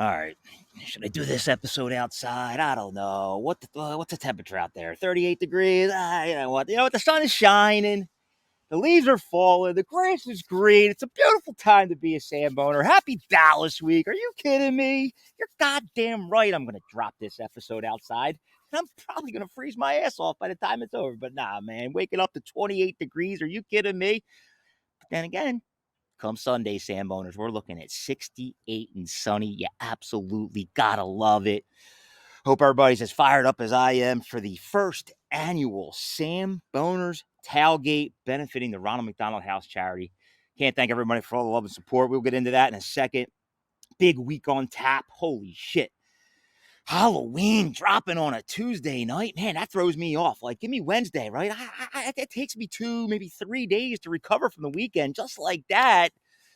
All right. Should I do this episode outside? I don't know. What's the temperature out there? 38 degrees? You know what? The sun is shining. The leaves are falling. The grass is green. It's a beautiful time to be a Samboner. Happy Dallas week. Are you kidding me? You're goddamn right I'm going to drop this episode outside. And I'm probably going to freeze my ass off by the time it's over. But nah, man. Waking up to 28 degrees. Are you kidding me? But then again, come Sunday, Samboners, we're looking at 68 and sunny. You absolutely gotta love it. Hope everybody's as fired up as I am for the first annual Samboners Tailgate benefiting the Ronald McDonald House Charity. Can't thank everybody for all the love and support. We'll get into that in a second. Big week on tap. Holy shit. Halloween dropping on a Tuesday night, man, that throws me off. Like, give me Wednesday, right? It takes me 2, maybe 3 days to recover from the weekend, just like that.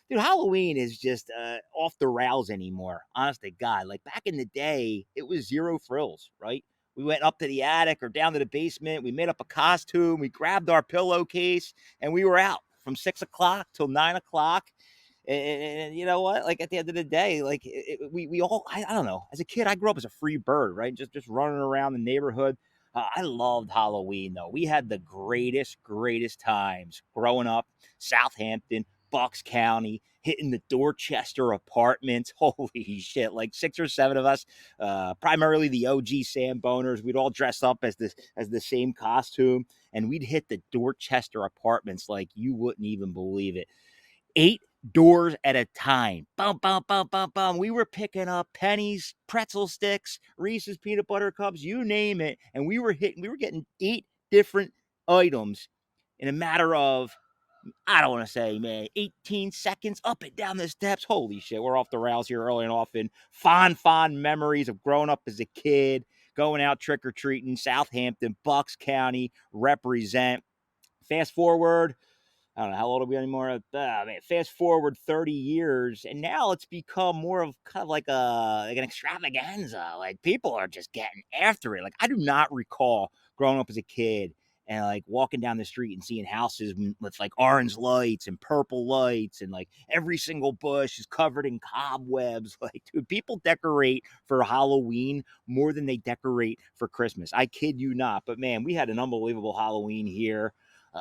Dude, Halloween is just off the rails anymore. Honest to God, like back in the day, it was zero frills, right? We went up to the attic or down to the basement. We made up a costume. We grabbed our pillowcase, and we were out from 6 o'clock till 9 o'clock. And you know what? Like at the end of the day, like we all, I don't know. As a kid, I grew up as a free bird, right? Just running around the neighborhood. I loved Halloween though. We had the greatest times growing up. Southampton, Bucks County, hitting the Dorchester apartments. Holy shit! Like 6 or 7 of us, primarily the OG Samboners. We'd all dress up as the same costume, and we'd hit the Dorchester apartments like you wouldn't even believe it. 8 doors at a time. Bum, bum, bum, bum, bum. We were picking up pennies, pretzel sticks, Reese's peanut butter cups, you name it. And we were getting 8 different items in a matter of, I don't want to say, man, 18 seconds up and down the steps. Holy shit, we're off the rails here early and often. Fond memories of growing up as a kid, going out trick-or-treating, Southampton, Bucks County, represent. Fast forward, I don't know how old are we anymore. Man, fast forward 30 years, and now it's become more of kind of like an extravaganza. Like people are just getting after it. Like I do not recall growing up as a kid and like walking down the street and seeing houses with like orange lights and purple lights, and like every single bush is covered in cobwebs. Like, dude, people decorate for Halloween more than they decorate for Christmas. I kid you not. But man, we had an unbelievable Halloween here.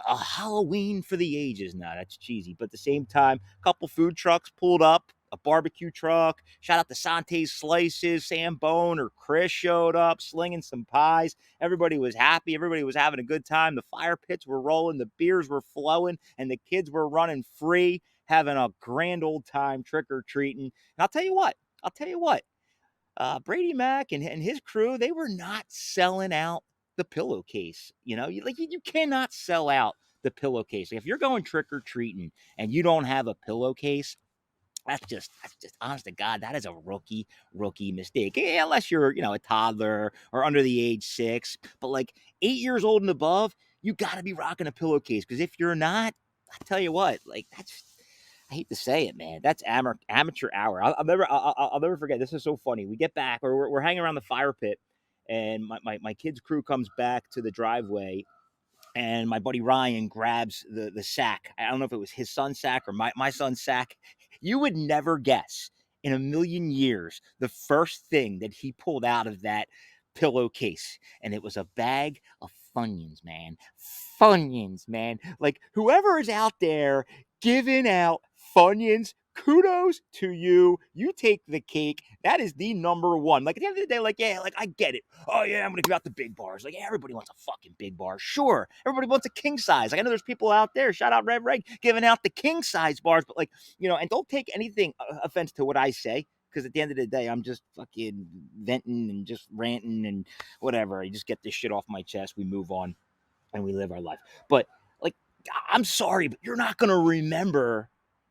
A Halloween for the ages. Now that's cheesy, but at the same time, a couple food trucks pulled up, a barbecue truck. Shout out to Sante's Slices, Samboner, Chris showed up, slinging some pies. Everybody was happy. Everybody was having a good time. The fire pits were rolling, the beers were flowing, and the kids were running free, having a grand old time trick-or-treating. And I'll tell you what. Brady Mac and his crew, they were not selling out the pillowcase. You know, you cannot sell out the pillowcase. Like, if you're going trick or treating and you don't have a pillowcase, that's just honest to God, that is a rookie mistake. Yeah, unless you're, a toddler or under the age 6, but like 8 years old and above, you got to be rocking a pillowcase, because if you're not, I tell you what, like that's, I hate to say it, man. That's amateur hour. I'll never forget. This is so funny. We get back, or we're hanging around the fire pit, and my kid's crew comes back to the driveway, and my buddy Ryan grabs the sack. I don't know if it was his son's sack or my son's sack. You would never guess in a million years the first thing that he pulled out of that pillowcase, and it was a bag of Funyuns, man. Funyuns, man. Like, whoever is out there giving out Funyuns, kudos to you. You take the cake. That is the number one. Like, at the end of the day, like, yeah, like, I get it. Oh, yeah, I'm going to give out the big bars. Like, yeah, everybody wants a fucking big bar. Sure. Everybody wants a king size. Like, I know there's people out there, shout out Red Reg, giving out the king size bars. But, like, and don't take anything offense to what I say, because at the end of the day, I'm just fucking venting and just ranting and whatever. I just get this shit off my chest. We move on and we live our life. But, like, I'm sorry, but you're not going to remember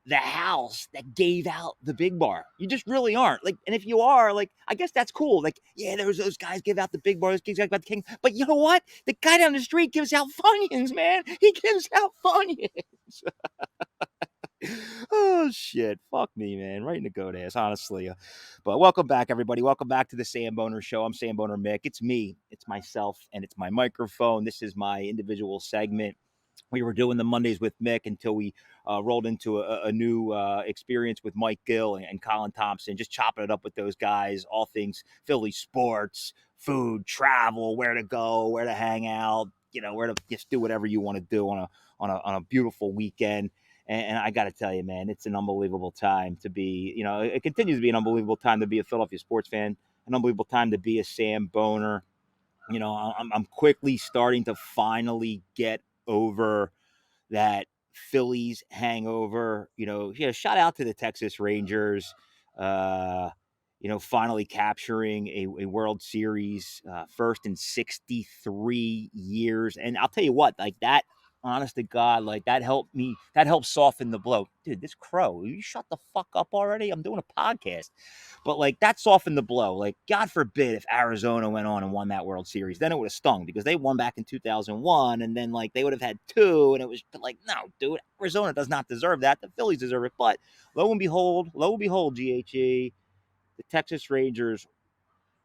the house that gave out the big bar. You just really aren't. Like, and if you are, like, I guess that's cool. Like, yeah, there's those guys give out the big bar, those kids give out the king. But you know what? The guy down the street gives out Funyuns, man. He gives out Funyuns. Oh shit, fuck me, man, right in the goat ass, honestly. But welcome back, everybody. Welcome back to the Samboner Show. I'm Samboner Mick. It's me, it's myself, and it's my microphone. This is my individual segment. we were doing the Mondays with Mick until we rolled into a new experience with Mike Gill and Colin Thompson, just chopping it up with those guys, all things Philly sports, food, travel, where to go, where to hang out, where to just do whatever you want to do on a beautiful weekend. And I got to tell you, man, it's an unbelievable time to be, it continues to be an unbelievable time to be a Philadelphia sports fan, an unbelievable time to be a Samboner. I'm quickly starting to finally get over that Phillies hangover. Shout out to the Texas Rangers. Uh, finally capturing a World Series, first in 63 years. And I'll tell you what, like that, honest to God, like that helped soften the blow. Dude, this crow, will you shut the fuck up already? I'm doing a podcast. But like that softened the blow. Like, God forbid if Arizona went on and won that World Series, then it would have stung because they won back in 2001, and then like they would have had two, and it was like, no, dude, Arizona does not deserve that. The Phillies deserve it. But lo and behold, GHE, the Texas Rangers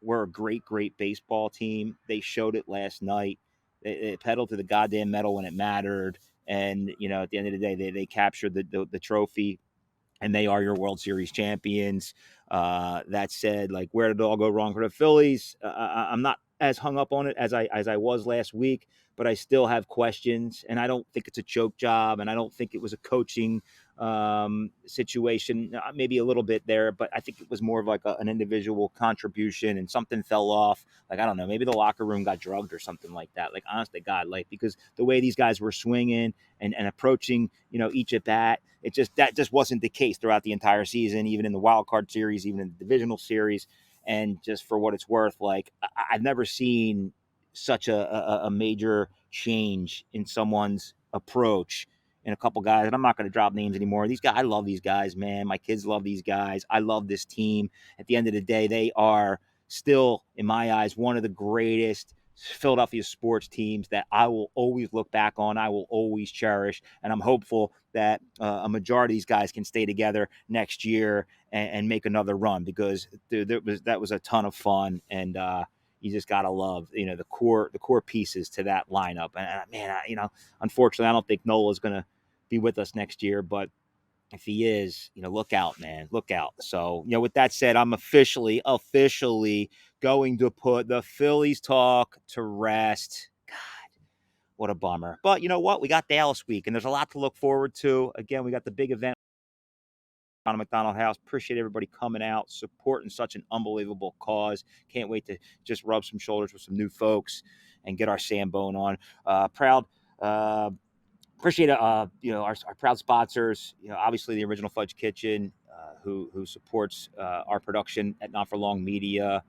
were a great, great baseball team. They showed it last night. They pedaled to the goddamn metal when it mattered, and at the end of the day, they captured the trophy, and they are your World Series champions. That said, like, where did it all go wrong for the Phillies? I'm not as hung up on it as I was last week, but I still have questions, and I don't think it's a choke job, and I don't think it was a coaching situation. Maybe a little bit there, but I think it was more of like an individual contribution, and something fell off. Like, I don't know, maybe the locker room got drugged or something like that. Like, honest to God, like, because the way these guys were swinging and approaching, each at bat, that just wasn't the case throughout the entire season, even in the wild card series, even in the divisional series. And just for what it's worth, like, I've never seen such a major change in someone's approach in a couple guys. And I'm not going to drop names anymore. These guys, I love these guys, man. My kids love these guys. I love this team. At the end of the day, they are still, in my eyes, one of the greatest Philadelphia sports teams that I will always look back on. I will always cherish. And I'm hopeful that a majority of these guys can stay together next year and make another run, because dude, that was a ton of fun. And you just gotta love, the core pieces to that lineup. And man, unfortunately, I don't think Nola's gonna be with us next year, but if he is, look out, man, look out. So, with that said, I'm officially going to put the Phillies talk to rest. God, what a bummer. But you know what? We got Dallas week, and there's a lot to look forward to. Again, we got the big event on McDonald House. Appreciate everybody coming out, supporting such an unbelievable cause. Can't wait to just rub some shoulders with some new folks and get our Sambone on. Proud. Appreciate our proud sponsors. Obviously the original Fudge Kitchen, who supports our production at Not for Long Media.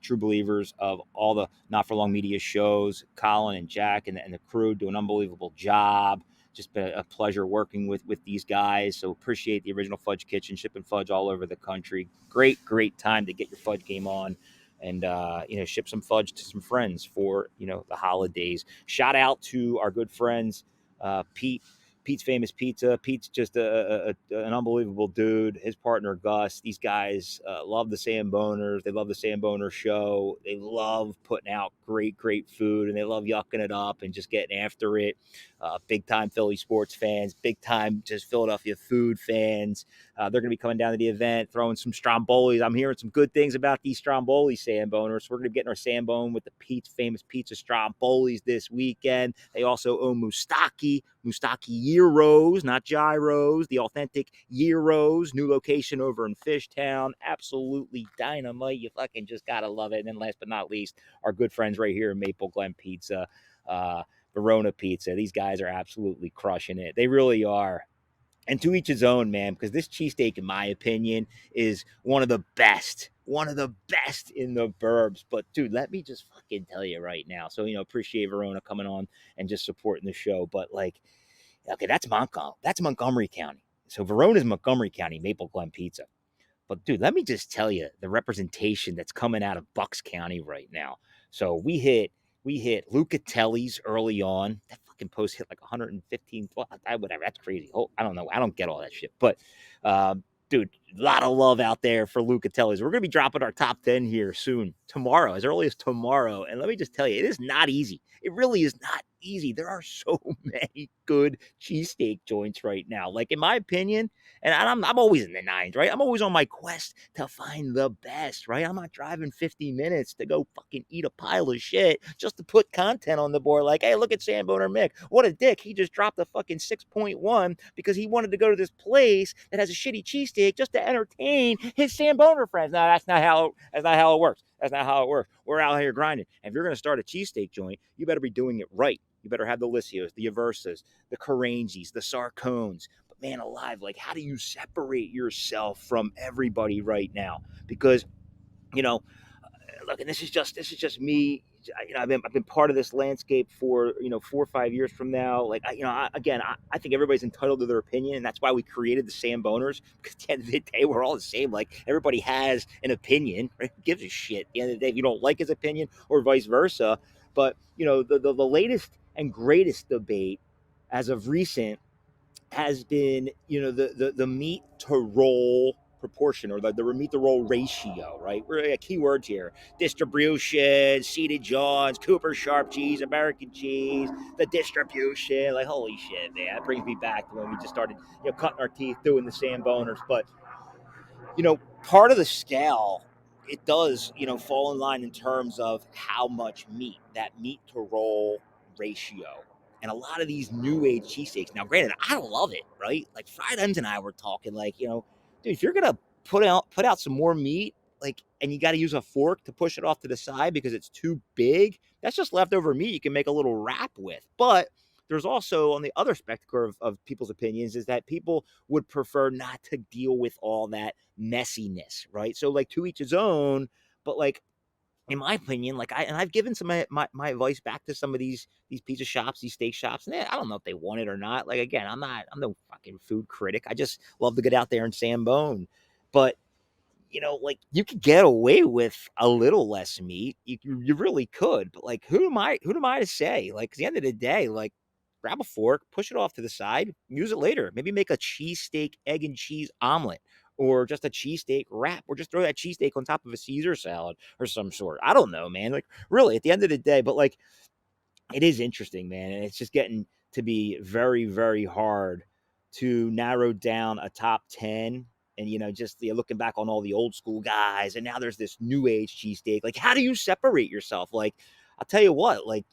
True believers of all the Not for Long Media shows. Colin and Jack and the crew do an unbelievable job. Just been a pleasure working with these guys. So appreciate the original Fudge Kitchen, shipping fudge all over the country. Great time to get your fudge game on. And ship some fudge to some friends for the holidays. Shout out to our good friends, Pete's Famous Pizza. Pete's just an unbelievable dude. His partner Gus. These guys love the Samboners. They love the Samboner show. They love putting out great food, and they love yucking it up and just getting after it. Big time Philly sports fans. Big time just Philadelphia food fans. They're going to be coming down to the event, throwing some Strombolis. I'm hearing some good things about these Stromboli Samboners. So we're going to be getting our Sambone with the Pete's Famous Pizza Strombolis this weekend. They also own Mustaki Gyros, not gyros, the authentic gyros. New location over in Fishtown. Absolutely dynamite. You fucking just got to love it. And then last but not least, our good friends right here in Maple Glen Pizza, Verona Pizza. These guys are absolutely crushing it. They really are. And to each his own, man, because this cheesesteak, in my opinion, is one of the best in the burbs. But, dude, let me just fucking tell you right now. So, appreciate Verona coming on and just supporting the show. But, like, okay, that's Montgomery County. So Verona's Montgomery County, Maple Glen Pizza. But, dude, let me just tell you the representation that's coming out of Bucks County right now. So we hit Lucatelli's early on. That fucking post hit like 115. Whatever. That's crazy. I don't know. I don't get all that shit. But, dude, a lot of love out there for Lucatelli's. We're going to be dropping our top 10 here soon, tomorrow, as early as tomorrow. And let me just tell you, it is not easy. It really is not easy. There are so many good cheesesteak joints right now. Like, in my opinion, and I'm always in the nines, right? I'm always on my quest to find the best, right? I'm not driving 50 minutes to go fucking eat a pile of shit just to put content on the board. Like, hey, look at Samboner Mick. What a dick. He just dropped a fucking 6.1 because he wanted to go to this place that has a shitty cheesesteak just to entertain his Samboner friends. No, that's not how it works. That's not how it works. We're out here grinding. And if you're going to start a cheesesteak joint, you better be doing it right. You better have the Lycios, the Aversas, the Carangis, the Sarcones. But man alive, like, how do you separate yourself from everybody right now? Because, you know, look, and this is just me. I've been part of this landscape for 4 or 5 years from now. Like, I think everybody's entitled to their opinion, and that's why we created the Samboners. Because at the end of the day, we're all the same. Like, everybody has an opinion. Right? Who gives a shit? At the end of the day, if you don't like his opinion, or vice versa. But the latest and greatest debate as of recent has been, the meat to roll proportion, or the meat to roll ratio, right? We're key words here: distribution, seeded Johns, Cooper Sharp cheese, American cheese, the distribution. Like, holy shit, man, that brings me back to when we just started, cutting our teeth doing the Samboners. But part of the scale, it does, fall in line in terms of how much meat, that meat to roll ratio. And a lot of these new age cheesesteaks. Now, granted, I love it, right? Like, Fried Ends and I were talking, like, dude, if you're gonna put out some more meat, like, and you got to use a fork to push it off to the side because it's too big, that's just leftover meat you can make a little wrap with. But there's also, on the other spectrum of people's opinions, is that people would prefer not to deal with all that messiness, right? So, like, to each his own. But, like, in my opinion, like, I've given some of my advice back to some of these pizza shops, these steak shops, and I don't know if they want it or not. Like, again, I'm no fucking food critic. I just love to get out there and sambone. But, like, you could get away with a little less meat. You really could. But, like, who am I to say? Like, at the end of the day, like, grab a fork, push it off to the side, use it later. Maybe make a cheesesteak egg and cheese omelet, or just a cheesesteak wrap, or just throw that cheesesteak on top of a Caesar salad or some sort. I don't know, man. Like, really, at the end of the day, but, like, it is interesting, man, and it's just getting to be very, very hard to narrow down a top 10. And, just, looking back on all the old school guys, and now there's this new age cheesesteak. Like, how do you separate yourself? Like, I'll tell you what, like,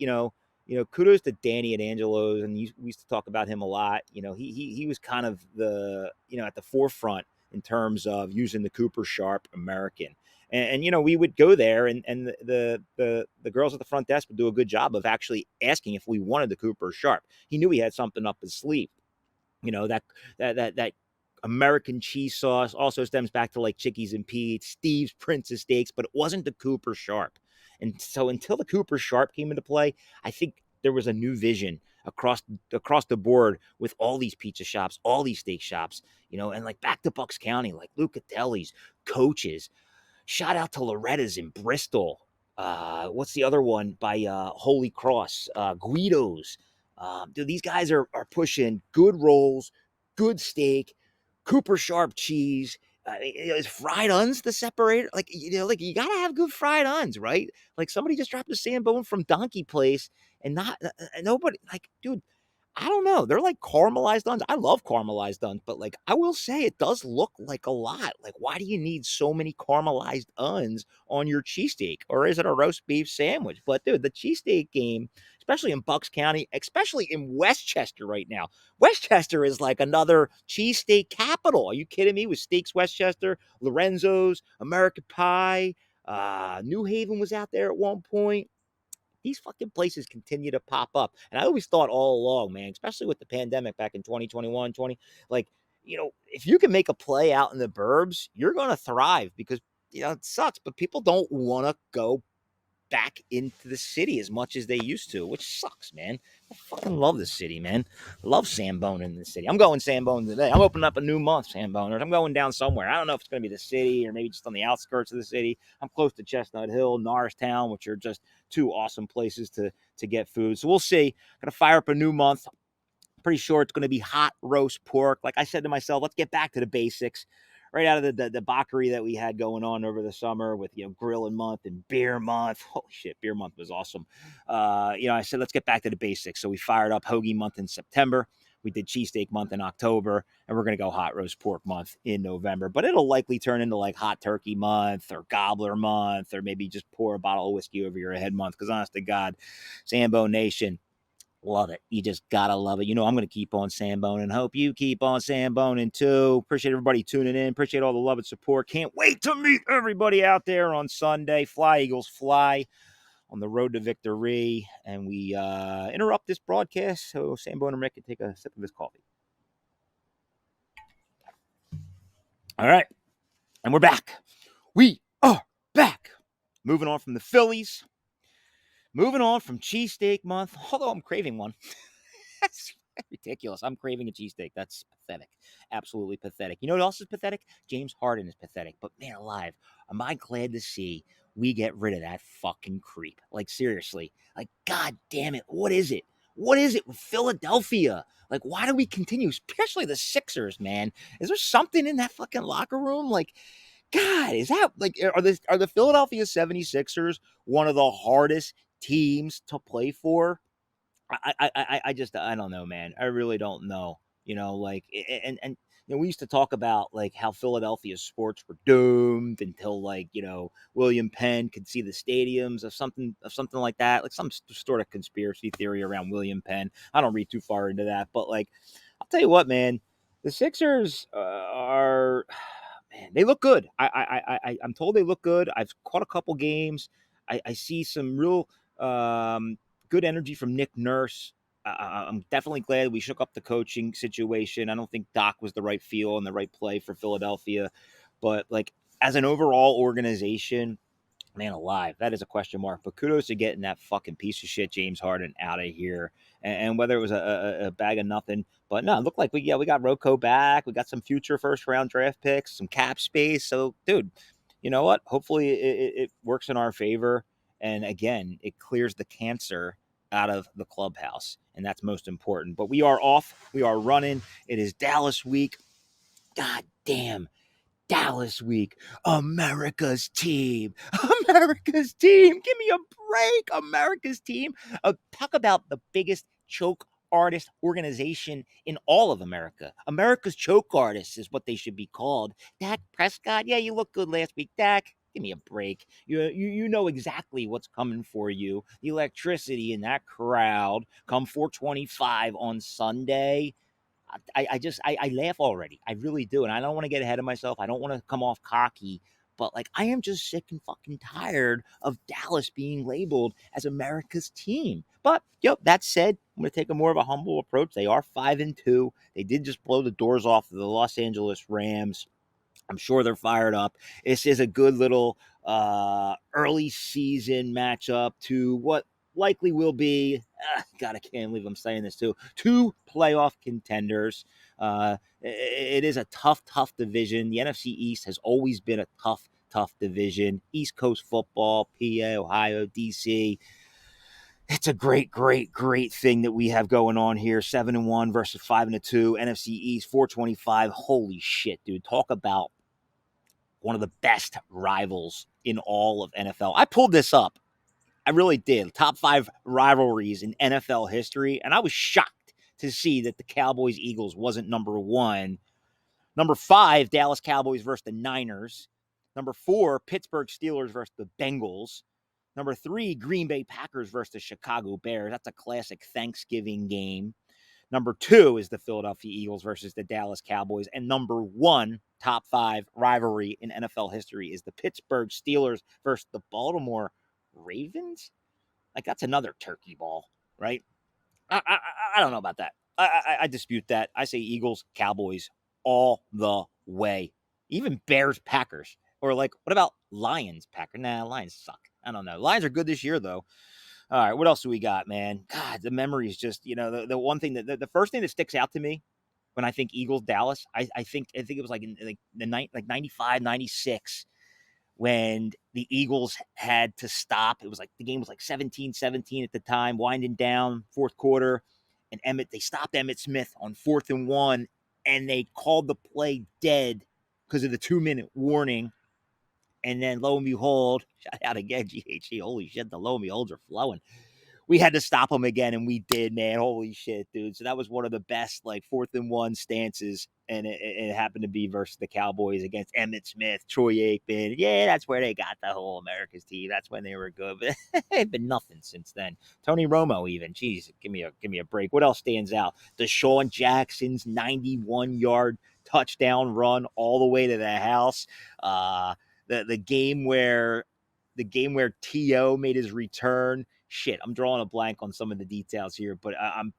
kudos to Danny at Angelo's, and we used to talk about him a lot. He was kind of the, at the forefront in terms of using the Cooper Sharp American. And we would go there, and the girls at the front desk would do a good job of actually asking if we wanted the Cooper Sharp. He knew he had something up his sleeve. That American cheese sauce also stems back to, like, Chickies and Pete's, Steve's Princess Steaks, but it wasn't the Cooper Sharp. And so, until the Cooper Sharp came into play, I think there was a new vision across the board with all these pizza shops, all these steak shops, and, like, back to Bucks County, like Lucatelli's, Coach's. Shout out to Loretta's in Bristol. What's the other one by Holy Cross? Guido's. Dude, these guys are pushing good rolls, good steak, Cooper Sharp cheese. Is fried uns the separator? Like, like, you gotta have good fried uns, right? Like, somebody just dropped a Sambone from Donkey Place, and not nobody, like, dude. I don't know. They're like caramelized uns. I love caramelized uns, but, like, I will say it does look like a lot. Like, why do you need so many caramelized uns on your cheesesteak? Or is it a roast beef sandwich? But, dude, the cheesesteak game, especially in Bucks County, especially in Westchester right now. Westchester is like another cheesesteak capital. Are you kidding me? With Steaks Westchester, Lorenzo's, American Pie, New Haven was out there at one point. These fucking places continue to pop up. And I always thought all along, man, especially with the pandemic back in 2021, like, if you can make a play out in the burbs, you're going to thrive, because, it sucks, but people don't want to go back into the city as much as they used to, which sucks, man. I fucking love the city, man. I love Sambone in the city. I'm going Sambone today. I'm opening up a new month, Samboners. I'm going down somewhere. I don't know if it's going to be the city or maybe just on the outskirts of the city. I'm close to Chestnut Hill, Norristown, which are just two awesome places to get food. So we'll see. Going to fire up a new month. Pretty sure it's going to be hot roast pork. Like I said to myself, let's get back to the basics. right out of the debauchery that we had going on over the summer with, grilling month and beer month. Holy shit, beer month was awesome. I said, let's get back to the basics. So we fired up hoagie month in September. We did cheesesteak month in October, and we're going to go hot roast pork month in November. But it'll likely turn into like hot turkey month or gobbler month, or maybe just pour a bottle of whiskey over your head month. Because honest to God, Sambo Nation, love it. You just gotta love it. I'm going to keep on samboning. Hope you keep on samboning too. Appreciate everybody tuning in. Appreciate all the love and support. Can't wait to meet everybody out there on Sunday. Fly, Eagles, fly on the road to victory. And we interrupt this broadcast so Samboner Mick can take a sip of his coffee. All right. And we're back. We are back. Moving on from the Phillies. Moving on from cheesesteak month, although I'm craving one. That's ridiculous. I'm craving a cheesesteak. That's pathetic. Absolutely pathetic. You know what else is pathetic? James Harden is pathetic. But man alive, am I glad to see we get rid of that fucking creep. Like, seriously. Like, god damn it. What is it? What is it with Philadelphia? Like, why do we continue? Especially the Sixers, man. Is there something in that fucking locker room? Like, God, is that like are the Philadelphia 76ers one of the hardest teams to play for? I don't know, man. I really don't know. We used to talk about like how Philadelphia sports were doomed until like William Penn could see the stadiums of something like that, like some sort of conspiracy theory around William Penn. I don't read too far into that, but like I'll tell you what, man, the Sixers are. Man, they look good. I'm told they look good. I've caught a couple games. I see some real good energy from Nick Nurse. I'm definitely glad we shook up the coaching situation. I don't think Doc was the right feel and the right play for Philadelphia, but like as an overall organization, man alive, that is a question mark. But kudos to getting that fucking piece of shit James Harden out of here. And whether it was a bag of nothing, but no, it looked like we got Rocco back. We got some future first round draft picks, some cap space. So, dude, you know what? Hopefully it works in our favor. And again, it clears the cancer out of the clubhouse. And that's most important. But we are off. We are running. It is Dallas week. God damn. Dallas week, America's team, America's team. Give me a break, America's team. Talk about the biggest choke artist organization in all of America. America's choke artists is what they should be called. Dak Prescott, yeah, you look good last week, Dak. Give me a break. You know exactly what's coming for you. The electricity in that crowd come 425 on Sunday. I laugh already. I really do. And I don't want to get ahead of myself. I don't want to come off cocky, but like I am just sick and fucking tired of Dallas being labeled as America's team. But that said, I'm going to take a more of a humble approach. They are 5-2. They did just blow the doors off of the Los Angeles Rams. I'm sure they're fired up. This is a good little early season matchup to what likely will be, God, I can't believe I'm saying this too, two playoff contenders. It is a tough division. The NFC East has always been a tough division. East Coast football, PA, Ohio, DC. It's a great thing that we have going on here. 7-1 versus 5-2. NFC East 425. Holy shit, dude. Talk about one of the best rivals in all of NFL. I pulled this up. I really did. Top 5 rivalries in NFL history. And I was shocked to see that the Cowboys-Eagles wasn't number 1. Number 5, Dallas Cowboys versus the Niners. Number 4, Pittsburgh Steelers versus the Bengals. Number 3, Green Bay Packers versus the Chicago Bears. That's a classic Thanksgiving game. Number 2 is the Philadelphia Eagles versus the Dallas Cowboys. And number 1, top 5 rivalry in NFL history is the Pittsburgh Steelers versus the Baltimore Ravens. Like, that's another turkey ball, right? I don't know about that. I dispute that. I say Eagles, Cowboys all the way. Even Bears, Packers. Or like, what about Lions, Packers? Nah, Lions suck. I don't know. Lions are good this year, though. All right, what else do we got, man? God, the memory is just, the one thing that the first thing that sticks out to me when I think Eagles, Dallas, I think it was like in like the 95, 96 when the Eagles had to stop. It was like the game was like 17-17 at the time, winding down fourth quarter, and they stopped Emmitt Smith on 4th and 1, and they called the play dead because of the 2-minute warning. And then lo and behold, shout out again, GHE. Holy shit, the lo and beholds are flowing. We had to stop them again, and we did, man. Holy shit, dude. So that was one of the best, like, 4th-and-1 stances, and it happened to be versus the Cowboys against Emmitt Smith, Troy Aikman. Yeah, that's where they got the whole America's team. That's when they were good, but it's been nothing since then. Tony Romo, even. Jeez, give me a break. What else stands out? Deshaun Jackson's 91-yard touchdown run all the way to the house. The game where T.O. made his return. Shit, I'm drawing a blank on some of the details here, but I'm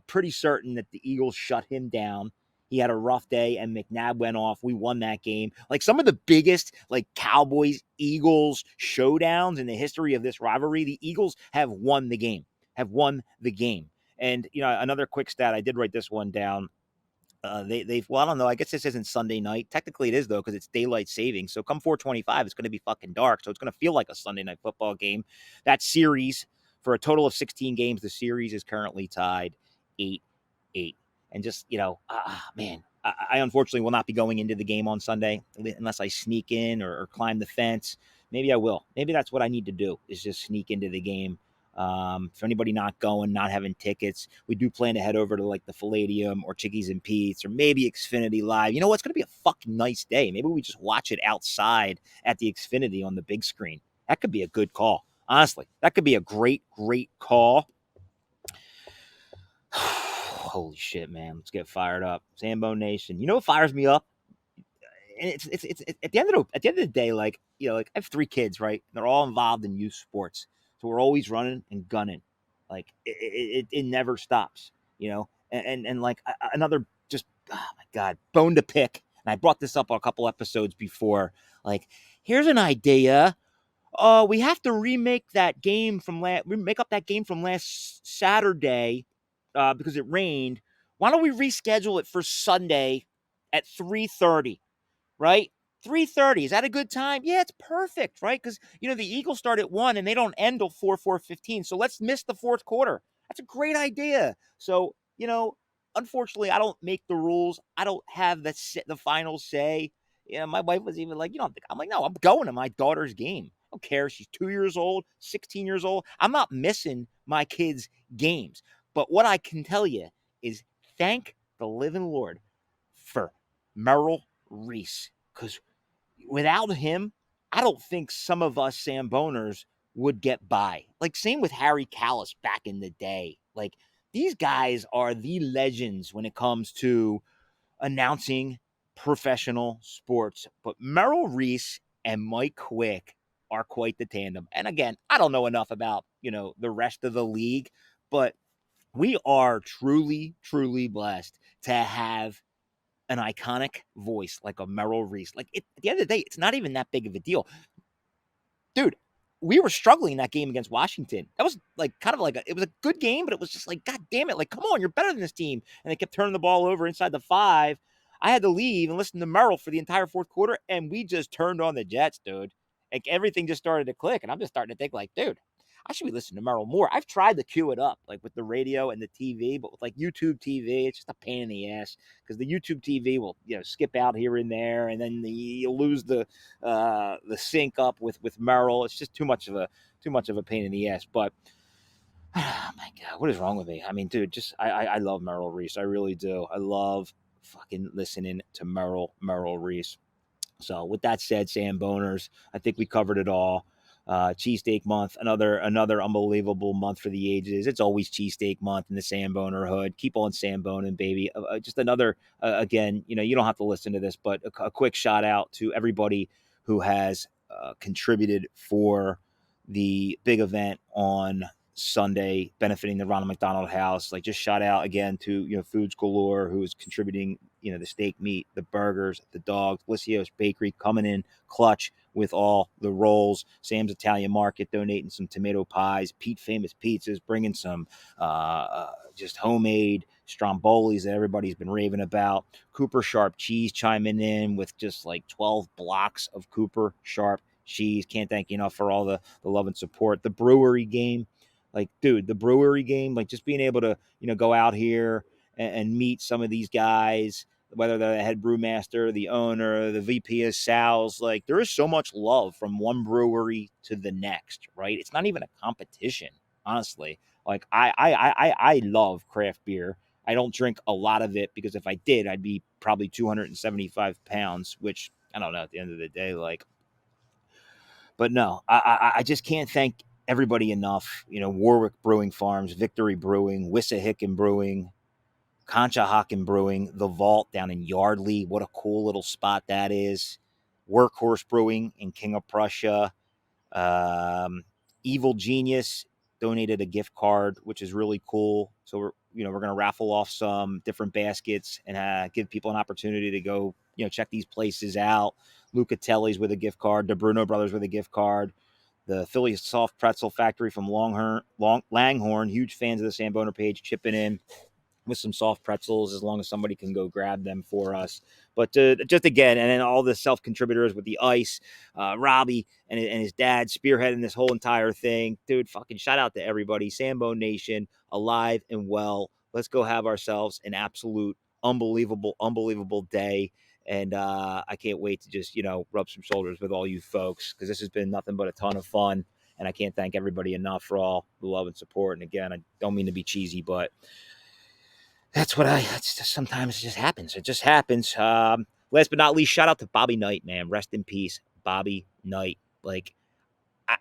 pretty certain that the Eagles shut him down. He had a rough day, and McNabb went off. We won that game. Like, some of the biggest, like, Cowboys-Eagles showdowns in the history of this rivalry, the Eagles have won the game. And, another quick stat, I did write this one down. Well, I don't know. I guess this isn't Sunday night. Technically, it is, though, because it's daylight savings. So come 4:25, it's going to be fucking dark. So it's going to feel like a Sunday night football game. That series, for a total of 16 games, the series is currently tied 8-8. And just, man, I unfortunately will not be going into the game on Sunday unless I sneak in or climb the fence. Maybe I will. Maybe that's what I need to do, is just sneak into the game. For anybody not going, not having tickets, we do plan to head over to, like, the Palladium or Chickies and Pete's or maybe Xfinity Live. You know what? It's going to be a fucking nice day. Maybe we just watch it outside at the Xfinity on the big screen. That could be a good call. Honestly, that could be a great, great call. Holy shit, man. Let's get fired up. Sambo Nation. You know what fires me up? And it's at the end of the day, like, I have 3 kids, right? They're all involved in youth sports. So we're always running and gunning. Like, it never stops, and like, another, just, oh my God, bone to pick. And I brought this up a couple episodes before. Like, here's an idea. We have to remake up that game from last Saturday, because it rained. Why don't we reschedule it for Sunday at 3:30? Right? 3:30. Is that a good time? Yeah, it's perfect, right? Because, the Eagles start at 1 and they don't end till 4:15. So let's miss the 4th quarter. That's a great idea. So, unfortunately, I don't make the rules. I don't have the final say. My wife was even like, I'm like, no, I'm going to my daughter's game. I don't care if she's 2 years old, 16 years old. I'm not missing my kids' games. But what I can tell you is, thank the living Lord for Merrill Reese, because without him, I don't think some of us Samboners would get by. Like, same with Harry Callis back in the day. Like, these guys are the legends when it comes to announcing professional sports. But Merrill Reese and Mike Quick are quite the tandem. And again, I don't know enough about, the rest of the league, but we are truly, truly blessed to have an iconic voice like a Merrill Reese. Like, at the end of the day, it's not even that big of a deal. Dude, we were struggling in that game against Washington. That was, like, kind of like it was a good game, but it was just like, God damn it. Like, come on, you're better than this team. And they kept turning the ball over inside the 5. I had to leave and listen to Merrill for the entire 4th quarter, and we just turned on the Jets, dude. Like, everything just started to click, and I'm just starting to think, like, dude, I should be listening to Merrill more. I've tried to cue it up, like, with the radio and the TV, but with, like, YouTube TV, it's just a pain in the ass, because the YouTube TV will, skip out here and there, and then you'll lose the sync up with Merrill. It's just too much of a pain in the ass. But oh my God, what is wrong with me? I mean, dude, I love Merrill Reese. I really do. I love fucking listening to Merrill Reese. So with that said, Samboners, I think we covered it all. Cheesesteak month, another unbelievable month for the ages. It's always Cheesesteak month in the Samboner hood. Keep on Samboning, baby. Just another, again, you don't have to listen to this, but a quick shout out to everybody who has contributed for the big event on Sunday, benefiting the Ronald McDonald House. Like, just shout out again to, Foods Galore, who is contributing, the steak meat, the burgers, the dogs, Lysios Bakery coming in clutch with all the rolls. Sam's Italian Market donating some tomato pies. Pete Famous Pizzas bringing some just homemade strombolis that everybody's been raving about. Cooper Sharp Cheese chiming in with just like 12 blocks of Cooper Sharp cheese. Can't thank you enough for all the love and support. The brewery game, like, dude, the brewery game, like, just being able to, go out here and meet some of these guys, whether they're the head brewmaster, the owner, the VP of sales, like there is so much love from one brewery to the next, right? It's not even a competition, honestly. Like I love craft beer. I don't drink a lot of it because if I did, I'd be probably 275 pounds, which I don't know at the end of the day, like, but no, I just can't thank everybody enough. You know, Warwick Brewing Farms, Victory Brewing, Wissahickon Brewing, Conshohocken Brewing, The Vault down in Yardley. What a cool little spot that is. Workhorse Brewing in King of Prussia. Um, Evil Genius donated a gift card, which is really cool. So we're going to raffle off some different baskets and give people an opportunity to go, check these places out. Lucatelli's with a gift card, the Bruno Brothers with a gift card, the Philly Soft Pretzel Factory from Langhorne, huge fans of the Samboner page, chipping in with some soft pretzels as long as somebody can go grab them for us. But just again, and then all the self-contributors with the ice, Robbie and his dad spearheading this whole entire thing. Dude, fucking shout out to everybody. Sambo Nation, alive and well. Let's go have ourselves an absolute unbelievable day. And I can't wait to just, rub some shoulders with all you folks because this has been nothing but a ton of fun. And I can't thank everybody enough for all the love and support. And again, I don't mean to be cheesy, but sometimes it just happens. It just happens. Last but not least, shout out to Bobby Knight, man. Rest in peace, Bobby Knight. Like, I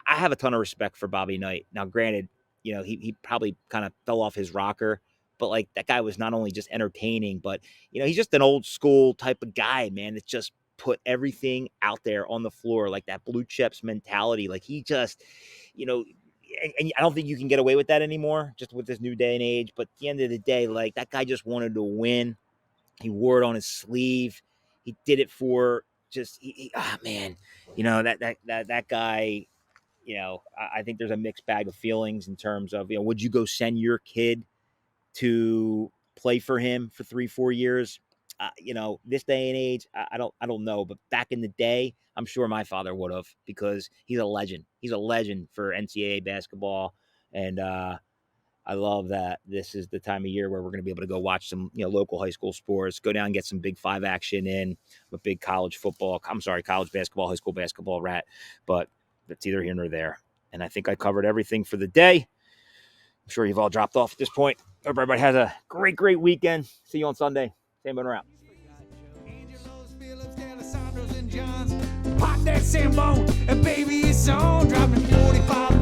have a ton of respect for Bobby Knight. Now, granted, he probably kind of fell off his rocker, but like that guy was not only just entertaining, but he's just an old school type of guy, man. That just put everything out there on the floor, like that blue chips mentality. Like he just, and I don't think you can get away with that anymore, just with this new day and age. But at the end of the day, like that guy just wanted to win. He wore it on his sleeve. He did it for just, man, that guy. I think there's a mixed bag of feelings in terms of, would you go send your kid to play for him for 3-4 years? This day and age, I don't know, but back in the day, I'm sure my father would have because he's a legend. He's a legend for NCAA basketball, and I love that this is the time of year where we're going to be able to go watch some local high school sports, go down and get some Big 5 action in with big college basketball, high school basketball rat, but it's either here nor there. And I think I covered everything for the day. I'm sure you've all dropped off at this point. Hope everybody has a great weekend. See you on Sunday. Samboner out. Pop that Sambone, and baby, it's on. Dropping 45